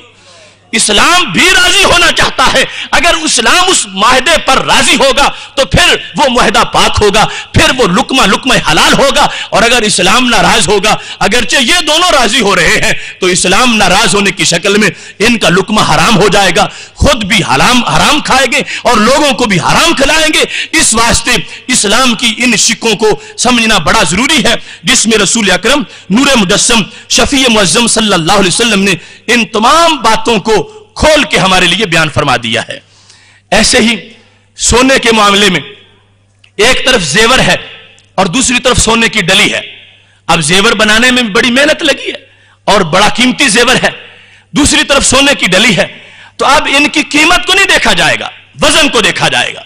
اسلام بھی راضی ہونا چاہتا ہے. اگر اسلام اس معاہدے پر راضی ہوگا تو پھر وہ معاہدہ پاک ہوگا، پھر وہ لقمہ حلال ہوگا. اور اگر اسلام ناراض ہوگا، اگرچہ یہ دونوں راضی ہو رہے ہیں، تو اسلام ناراض ہونے کی شکل میں ان کا لقمہ حرام ہو جائے گا، خود بھی حرام کھائیں گے اور لوگوں کو بھی حرام کھلائیں گے. اس واسطے اسلام کی ان شکوں کو سمجھنا بڑا ضروری ہے، جس میں رسول اکرم نور مجسم شفیع معظم صلی اللہ علیہ وسلم نے ان تمام باتوں کو کھول کے ہمارے لیے بیان فرما دیا ہے. ایسے ہی سونے کے معاملے میں ایک طرف زیور ہے اور دوسری طرف سونے کی ڈلی ہے. اب زیور بنانے میں بڑی محنت لگی ہے اور بڑا قیمتی زیور ہے، دوسری طرف سونے کی ڈلی ہے. تو اب ان کی قیمت کو نہیں دیکھا جائے گا، وزن کو دیکھا جائے گا.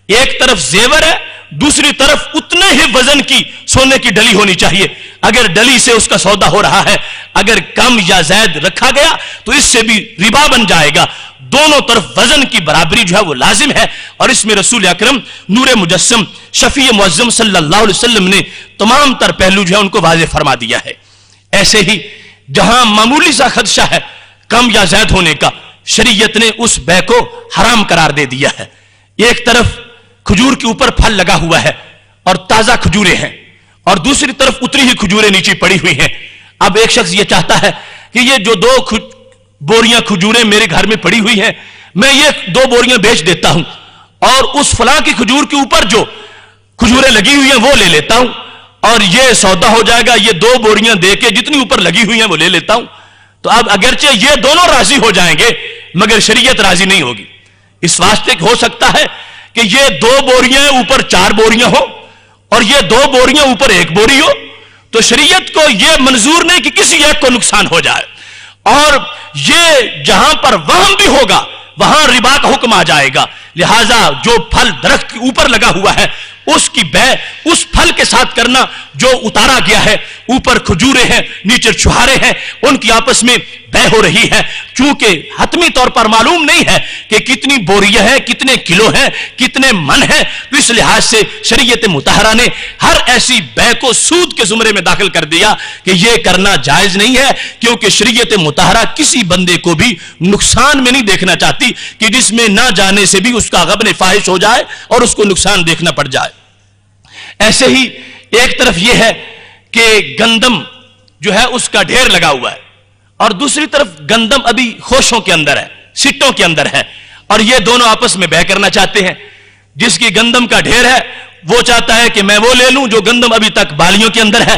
ایک طرف زیور ہے، دوسری طرف اتنے ہی وزن کی سونے کی ڈلی ہونی چاہیے. اگر ڈلی سے اس کا سودا ہو رہا ہے، اگر کم یا زائد رکھا گیا تو اس سے بھی ربا بن جائے گا. دونوں طرف وزن کی برابری جو ہے وہ لازم ہے. اور اس میں رسول اکرم نور مجسم شفیع معظم صلی اللہ علیہ وسلم نے تمام تر پہلو جو ہے ان کو واضح فرما دیا ہے. ایسے ہی جہاں معمولی سا خدشہ ہے کم یا زائد ہونے کا، شریعت نے اس بے کو حرام قرار دے دیا ہے. ایک طرف کھجور کے اوپر پھل لگا ہوا ہے اور تازہ کھجوریں ہیں، اور دوسری طرف اتری ہی کھجوریں نیچے پڑی ہوئی ہیں. اب ایک شخص یہ چاہتا ہے کہ یہ جو 2 بوریاں کھجوریں میرے گھر میں پڑی ہوئی ہیں، میں یہ 2 بوریاں بیچ دیتا ہوں اور اس فلاں کی کھجور کے اوپر جو کھجوریں لگی ہوئی ہیں وہ لے لیتا ہوں اور یہ سودا ہو جائے گا. یہ 2 بوریاں دے کے جتنی اوپر لگی ہوئی ہیں وہ لے لیتا ہوں. تو اب اگرچہ یہ دونوں راضی ہو جائیں گے مگر شریعت راضی نہیں ہوگی. اس واسطے ہو سکتا ہے کہ یہ 2 بوریاں اوپر 4 بوریاں ہو اور یہ 2 بوریاں اوپر 1 بوری ہو تو شریعت کو یہ منظور نہیں کہ کسی ایک کو نقصان ہو جائے. اور یہ جہاں پر وہم بھی ہوگا وہاں ربا کا حکم آ جائے گا. لہذا جو پھل درخت کے اوپر لگا ہوا ہے اس کی بے اس پھل کے ساتھ کرنا جو اتارا گیا ہے, اوپر کھجورے ہیں نیچے چھہارے ہیں, ان کی آپس میں بے ہو رہی ہے. چونکہ حتمی طور پر معلوم نہیں ہے کہ کتنی بوریاں ہیں, کتنے کلو ہیں, کتنے من ہیں, تو اس لحاظ سے شریعت مطہرہ نے ہر ایسی بے کو سود کے زمرے میں داخل کر دیا کہ یہ کرنا جائز نہیں ہے, کیونکہ شریعت مطہرہ کسی بندے کو بھی نقصان میں نہیں دیکھنا چاہتی کہ جس میں نہ جانے سے بھی اس کا غبن فاحش ہو جائے اور اس کو نقصان دیکھنا پڑ جائے. ایسے ہی ایک طرف یہ ہے کہ گندم جو ہے اس کا ڈھیر لگا ہوا ہے اور دوسری طرف گندم ابھی خوشوں کے اندر ہے, سٹوں کے اندر ہے, اور یہ دونوں آپس میں بے کرنا چاہتے ہیں. جس کی گندم کا ڈھیر ہے وہ چاہتا ہے کہ میں وہ لے لوں جو گندم ابھی تک بالیوں کے اندر ہے,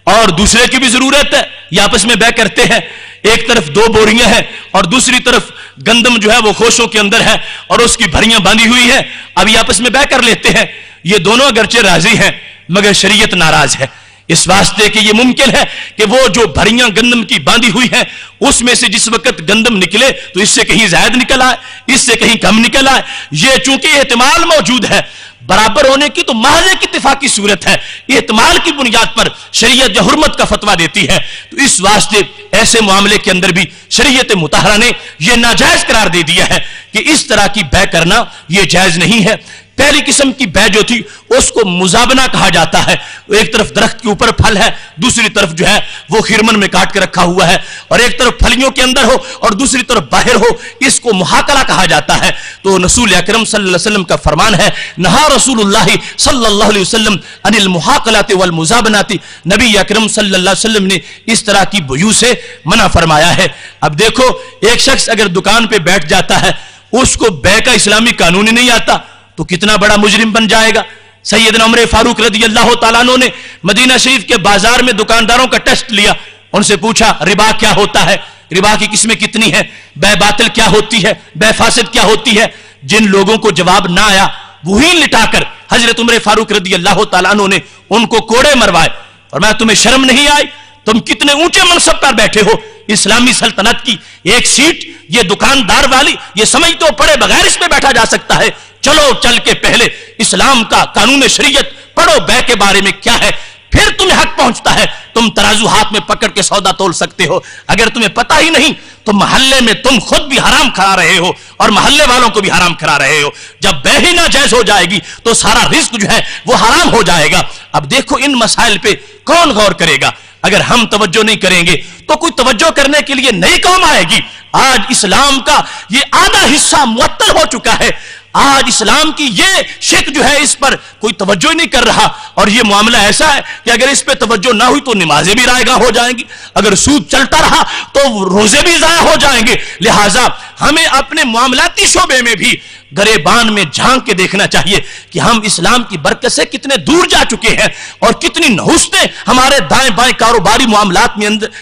اور دوسرے کی بھی ضرورت ہے, یہ آپس میں بے کرتے ہیں. ایک طرف 2 بوریاں ہیں اور دوسری طرف گندم جو ہے وہ خوشوں کے اندر ہے اور اس کی بھریاں باندھی ہوئی ہیں, ابھی آپس میں بے کر لیتے ہیں. یہ دونوں اگرچہ راضی ہیں مگر شریعت ناراض ہے, اس واسطے کہ یہ ممکن ہے کہ وہ جو بھریاں گندم کی باندھی ہوئی ہیں اس میں سے جس وقت گندم نکلے تو اس سے کہیں زائد نکل آئے, اس سے کہیں کم نکل آئے. یہ چونکہ احتمال موجود ہے, برابر ہونے کی تو محض ایک اتفاقی صورت ہے, احتمال کی بنیاد پر شریعت جو حرمت کا فتویٰ دیتی ہے, تو اس واسطے ایسے معاملے کے اندر بھی شریعت مطہرہ نے یہ ناجائز قرار دے دیا ہے کہ اس طرح کی بے کرنا یہ جائز نہیں ہے. پہلی قسم کی بے جو تھی اس کو مزابنہ کہا جاتا ہے. ایک طرف درخت کے اوپر پھل ہے, دوسری طرف جو ہے وہ خرمن میں کاٹ کے رکھا ہوا ہے, اور ایک طرف پھلیوں کے اندر ہو اور دوسری طرف باہر ہو, اس کو محاکلہ کہا جاتا ہے. تو رسول اکرم صلی اللہ علیہ وسلم کا فرمان ہے, نہا رسول اللہ صلی اللہ علیہ وسلم عن المحاکلات والمزابنات, نبی اکرم صلی اللہ علیہ وسلم نے اس طرح کی بیوع سے منع فرمایا ہے. اب دیکھو, ایک شخص اگر دکان پہ بیٹھ جاتا ہے, اس کو بے کا اسلامی قانون ہی نہیں آتا تو کتنا بڑا مجرم بن جائے گا. سیدنا عمر فاروق رضی اللہ تعالیٰ عنہ نے مدینہ شریف کے بازار میں دکانداروں کا ٹیسٹ لیا, ان سے پوچھا ربا کیا ہوتا ہے, ربا کی قسمیں کتنی ہیں, بے باطل کیا ہوتی ہے, بے فاسد کیا ہوتی ہے. جن لوگوں کو جواب نہ آیا وہی لٹا کر حضرت عمر فاروق رضی اللہ تعالیٰ عنہ نے ان کو کوڑے مروائے, اور میں تمہیں شرم نہیں آئی, تم کتنے اونچے منصب پر بیٹھے ہو, اسلامی سلطنت کی ایک سیٹ یہ دکاندار والی, یہ سمجھتے ہو پڑھے بغیر اس پہ بیٹھا جا سکتا ہے. چلو چل کے پہلے اسلام کا قانون شریعت پڑھو, بے کے بارے میں کیا ہے, پھر تمہیں حق پہنچتا ہے. تم ترازو ہاتھ میں پکڑ کے سودا تول سکتے ہو. اگر تمہیں پتہ ہی نہیں تو محلے میں تم خود بھی حرام کھا رہے ہو اور محلے والوں کو بھی حرام کھا رہے ہو. جب بے ہی ناجائز ہو جائے گی تو سارا رزق جو ہے وہ حرام ہو جائے گا. اب دیکھو ان مسائل پہ کون غور کرے گا؟ اگر ہم توجہ نہیں کریں گے تو کوئی توجہ کرنے کے لیے نئی قوم آئے گی. آج اسلام کا یہ آدھا حصہ معطل ہو چکا ہے. آج اسلام کی یہ شک جو ہے اس پر کوئی توجہ ہی نہیں کر رہا, اور یہ معاملہ ایسا ہے کہ اگر اس پہ توجہ نہ ہوئی تو نمازیں بھی رائے گاہ ہو جائیں گی, اگر سود چلتا رہا تو روزے بھی ضائع ہو جائیں گے. لہٰذا ہمیں اپنے معاملاتی شعبے میں بھی گریبان میں جھانک کے دیکھنا چاہیے کہ ہم اسلام کی برکت سے کتنے دور جا چکے ہیں اور کتنی نحوستیں ہمارے دائیں بائیں کاروباری معاملات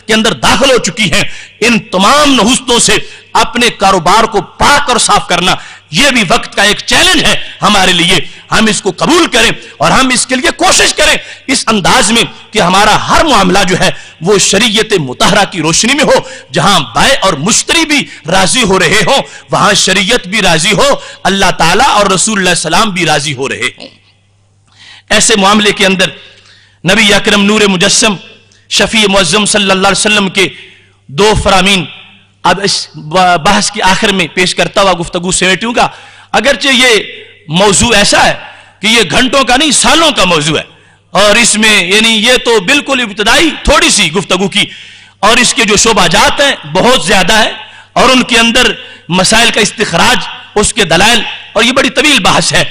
کے اندر داخل ہو چکی ہیں. ان تمام نحوستوں سے اپنے کاروبار کو پاک اور صاف کرنا یہ بھی وقت کا ایک چیلنج ہے ہمارے لیے. ہم اس کو قبول کریں اور ہم اس کے لیے کوشش کریں اس انداز میں کہ ہمارا ہر معاملہ جو ہے وہ شریعت مطہرہ کی روشنی میں ہو. جہاں بائع اور مشتری بھی راضی ہو رہے ہوں وہاں شریعت بھی راضی ہو, اللہ تعالیٰ اور رسول اللہ صلی اللہ علیہ وسلم بھی راضی ہو رہے ہوں. ایسے معاملے کے اندر نبی اکرم نور مجسم شفیع معظم صلی اللہ علیہ وسلم کے 2 فرامین اب اس بحث کی آخر میں پیش کرتا ہوا گفتگو سمیٹوں گا. اگرچہ یہ موضوع ایسا ہے کہ یہ گھنٹوں کا نہیں سالوں کا موضوع ہے, اور اس میں یعنی یہ تو بالکل ابتدائی تھوڑی سی گفتگو کی, اور اس کے جو شعبہ جات ہیں بہت زیادہ ہے, اور ان کے اندر مسائل کا استخراج, اس کے دلائل, اور یہ بڑی طویل بحث ہے.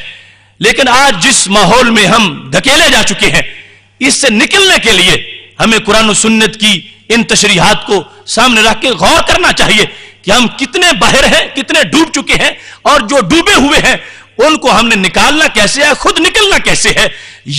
لیکن آج جس ماحول میں ہم دھکیلے جا چکے ہیں اس سے نکلنے کے لیے ہمیں قرآن و سنت کی ان تشریحات کو سامنے رکھ کے غور کرنا چاہیے کہ ہم کتنے باہر ہیں, کتنے ڈوب چکے ہیں, اور جو ڈوبے ہوئے ہیں ان کو ہم نے نکالنا کیسے ہے, خود نکلنا کیسے ہے.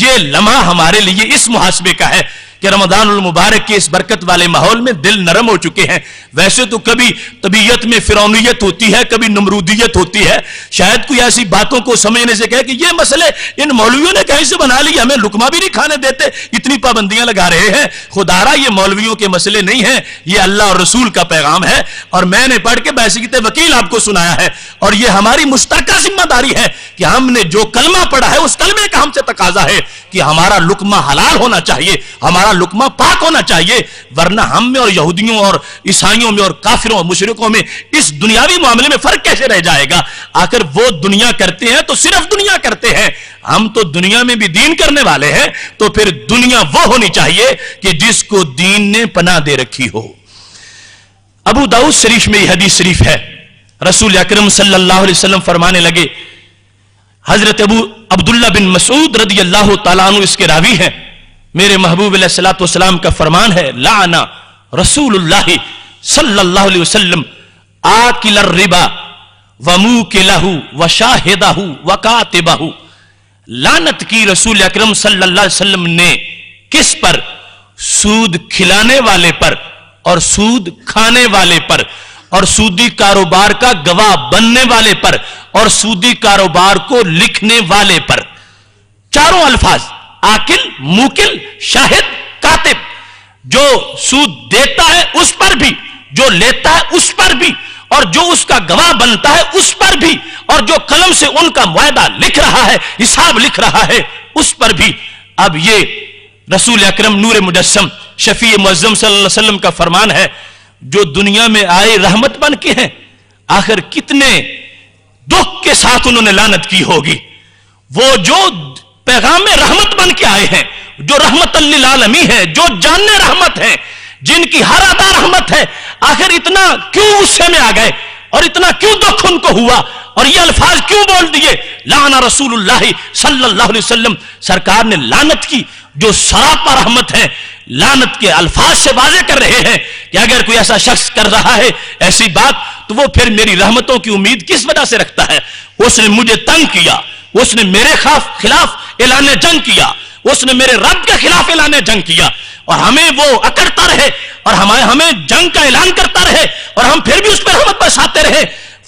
یہ لمحہ ہمارے لیے اس محاسبے کا ہے کہ رمضان المبارک کے اس برکت والے ماحول میں دل نرم ہو چکے ہیں. ویسے تو کبھی طبیعت میں فرعونیت ہوتی ہے, کبھی نمرودیت ہوتی ہے. شاید کوئی ایسی باتوں کو سمجھنے سے کہے کہ یہ مسئلے ان مولویوں نے کہیں سے بنا لی, ہمیں لقمہ بھی نہیں کھانے دیتے, اتنی پابندیاں لگا رہے ہیں. خدارا یہ مولویوں کے مسئلے نہیں ہیں, یہ اللہ اور رسول کا پیغام ہے, اور میں نے پڑھ کے بحیثیت وکیل آپ کو سنایا ہے. اور یہ ہماری مشترکہ ذمہ داری ہے کہ ہم نے جو کلمہ پڑھا ہے اس کلمے کا ہم سے تقاضا ہے کہ ہمارا لقمہ حلال ہونا چاہیے, ہمارا لقمہ پاک ہونا چاہیے, ورنہ ہم میں اور یہودیوں اور عیسائیوں میں اور کافروں اور مشرکوں میں اس دنیاوی معاملے میں فرق کیسے رہ جائے گا؟ آخر وہ دنیا کرتے ہیں تو صرف دنیا کرتے ہیں, ہم تو دنیا میں بھی دین کرنے والے ہیں. تو پھر دنیا وہ ہونی چاہیے کہ جس کو دین نے پناہ دے رکھی ہو. ابو داؤد شریف میں یہ حدیث شریف ہے, رسول اکرم صلی اللہ علیہ وسلم فرمانے لگے, حضرت ابو عبداللہ بن مسعود رضی اللہ تعالیٰ عنہ اس کے راوی ہیں, میرے محبوب علیہ الصلوۃ والسلام کا فرمان ہے, لعن رسول اللہ صلی اللہ علیہ وسلم آکل الربا وموکلہ وشاہدہ وکاتبہ. لعنت کی رسول اکرم صلی اللہ علیہ وسلم نے کس پر؟ سود کھلانے والے پر, اور سود کھانے والے پر, اور سودی کاروبار کا گواہ بننے والے پر, اور سودی کاروبار کو لکھنے والے پر. چاروں الفاظ, آکل, موکل, شاہد, کاتب. جو سود دیتا ہے اس پر بھی, جو لیتا ہے اس پر بھی, اور جو اس کا گواہ بنتا ہے اس پر بھی, اور جو قلم سے ان کا معاہدہ لکھ رہا ہے, حساب لکھ رہا ہے, اس پر بھی. اب یہ رسول اکرم نور مجسم شفیع معظم صلی اللہ علیہ وسلم کا فرمان ہے, جو دنیا میں آئے رحمت بن کے ہیں, آخر کتنے دکھ کے ساتھ انہوں نے لعنت کی ہوگی. وہ جو پیغام رحمت بن کے آئے ہیں, جو رحمت للعالمین ہے, جو جاننے رحمت ہے, جن کی ہر ادا رحمت ہے, آخر اتنا کیوں غصے میں آ گئے, اور اتنا کیوں دکھ ان کو ہوا, اور یہ الفاظ کیوں بول دیے؟ لعن رسول اللہ صلی اللہ علیہ وسلم, سرکار نے لعنت کی جو سراپا رحمت ہے. لعنت کے الفاظ سے واضح کر رہے ہیں کہ اگر کوئی ایسا شخص کر رہا ہے ایسی بات, تو وہ پھر میری رحمتوں کی امید کس وجہ سے رکھتا ہے؟ اس نے مجھے تنگ کیا, اس نے میرے خلاف اعلان جنگ کیا, اس نے میرے رب کے خلاف اعلان جنگ کیا, اور ہمیں وہ اکڑتا رہے, اور ہمیں جنگ کا اعلان کرتا رہے, اور ہم پھر بھی اس پر رحمت برساتے رہے.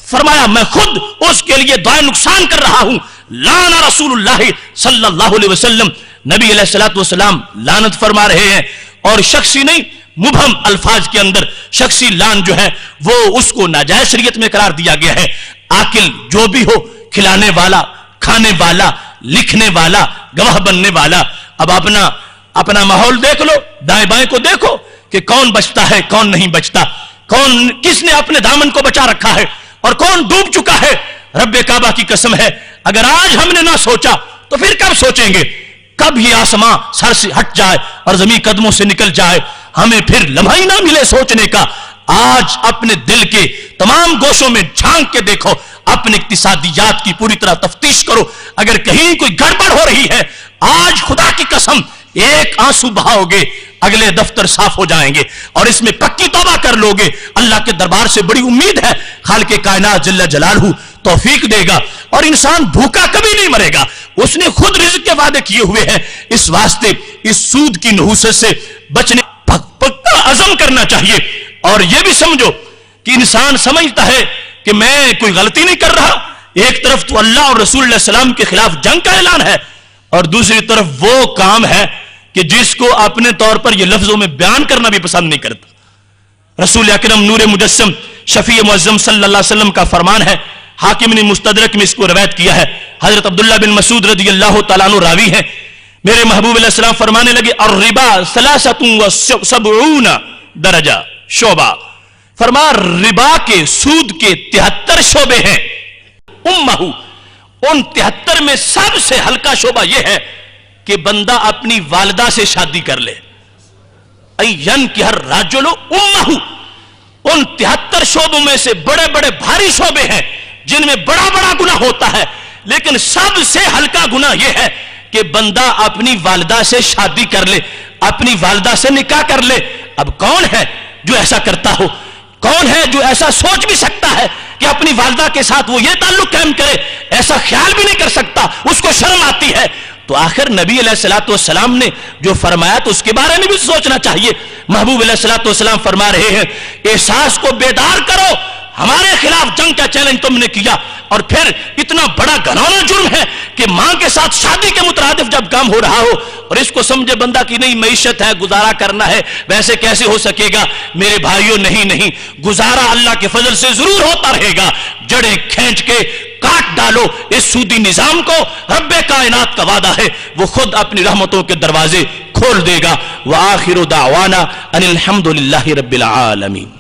فرمایا میں خود اس کے لیے دعائیں نقصان کر رہا ہوں. لعن رسول اللہ صلی اللہ علیہ وسلم, نبی علیہ الصلوۃ والسلام لعنت فرما رہے ہیں, اور شخصی نہیں, مبہم الفاظ کے اندر شخصی لعن جو ہے وہ اس کو ناجائز شریعت میں قرار دیا گیا ہے. آکل جو بھی ہو, کھلانے والا, کھانے والا, لکھنے والا, گواہ بننے والا. اب اپنا ماحول دیکھ لو, دائیں بائیں کو دیکھو کہ کون بچتا ہے, کون نہیں بچتا, کس نے اپنے دامن کو بچا رکھا ہے, اور کون ڈوب چکا ہے. رب کعبہ کی قسم ہے, اگر آج ہم نے نہ سوچا تو پھر کب سوچیں گے؟ کب یہ آسمان سر سے ہٹ جائے اور زمین قدموں سے نکل جائے, ہمیں پھر لمحہ ہی نہ ملے سوچنے کا. آج اپنے دل کے تمام گوشوں میں جھانک کے دیکھو, اپنے اقتصادیات کی پوری طرح تفتیش کرو. اگر کہیں کوئی گڑبڑ ہو رہی ہے, آج خدا کی قسم ایک آنسو بہاؤ گے, اگلے دفتر صاف ہو جائیں گے, اور اس میں پکی توبہ کر لو گے. اللہ کے دربار سے بڑی امید ہے, خالق کائنات جل جلالہ توفیق دے گا, اور انسان بھوکا کبھی نہیں مرے گا. اس نے خود رزق کے وعدے کیے ہوئے ہیں. اس واسطے اس سود کی نحوست سے بچنے پکا عزم کرنا چاہیے. اور یہ بھی سمجھو کہ انسان سمجھتا ہے کہ میں کوئی غلطی نہیں کر رہا. ایک طرف تو اللہ اور رسول اللہ علیہ السلام کے خلاف جنگ کا اعلان ہے, اور دوسری طرف وہ کام ہے کہ جس کو اپنے طور پر یہ لفظوں میں بیان کرنا بھی پسند نہیں کرتا. رسول اکرم نور مجسم شفیع معظم صلی اللہ علیہ وسلم کا فرمان ہے, حاکم نے مستدرک میں اس کو روایت کیا ہے, حضرت عبداللہ بن مسعود رضی اللہ تعالیٰ عنہ راوی ہیں. میرے محبوب علیہ السلام فرمانے لگے, الربا 73 درجہ شعبہ. فرما ربا کے, سود کے 73 شعبے ہیں. امہ, ان 73 میں سب سے ہلکا شعبہ یہ ہے کہ بندہ اپنی والدہ سے شادی کر لے. این کی ہر راجلو امہ, ان 73 شعبوں میں سے بڑے بڑے بھاری شعبے ہیں جن میں بڑا بڑا گناہ ہوتا ہے, لیکن سب سے ہلکا گناہ یہ ہے کہ بندہ اپنی والدہ سے شادی کر لے, اپنی والدہ سے نکاح کر لے. اب کون ہے جو ایسا کرتا ہو؟ کون ہے جو ایسا سوچ بھی سکتا ہے کہ اپنی والدہ کے ساتھ وہ یہ تعلق قائم کرے؟ ایسا خیال بھی نہیں کر سکتا, اس کو شرم آتی ہے. تو آخر نبی علیہ السلام نے جو فرمایا تو اس کے بارے میں بھی سوچنا چاہیے. محبوب علیہ السلام فرما رہے ہیں احساس کو بیدار کرو, ہمارے خلاف جنگ کا چیلنج تم نے کیا, اور پھر اتنا بڑا گھناؤنا جرم ہے کہ ماں کے ساتھ شادی کے مترادف جب کام ہو رہا ہو اور اس کو سمجھے بندہ کی نہیں معیشت ہے, گزارا کرنا ہے, ویسے کیسے ہو سکے گا. میرے بھائیوں نہیں, گزارا اللہ کے فضل سے ضرور ہوتا رہے گا. جڑیں کھینچ کے کاٹ ڈالو اس سودی نظام کو, رب کائنات کا وعدہ ہے وہ خود اپنی رحمتوں کے دروازے کھول دے گا. وآخر دعوانا ان الحمد للہ رب العالمین.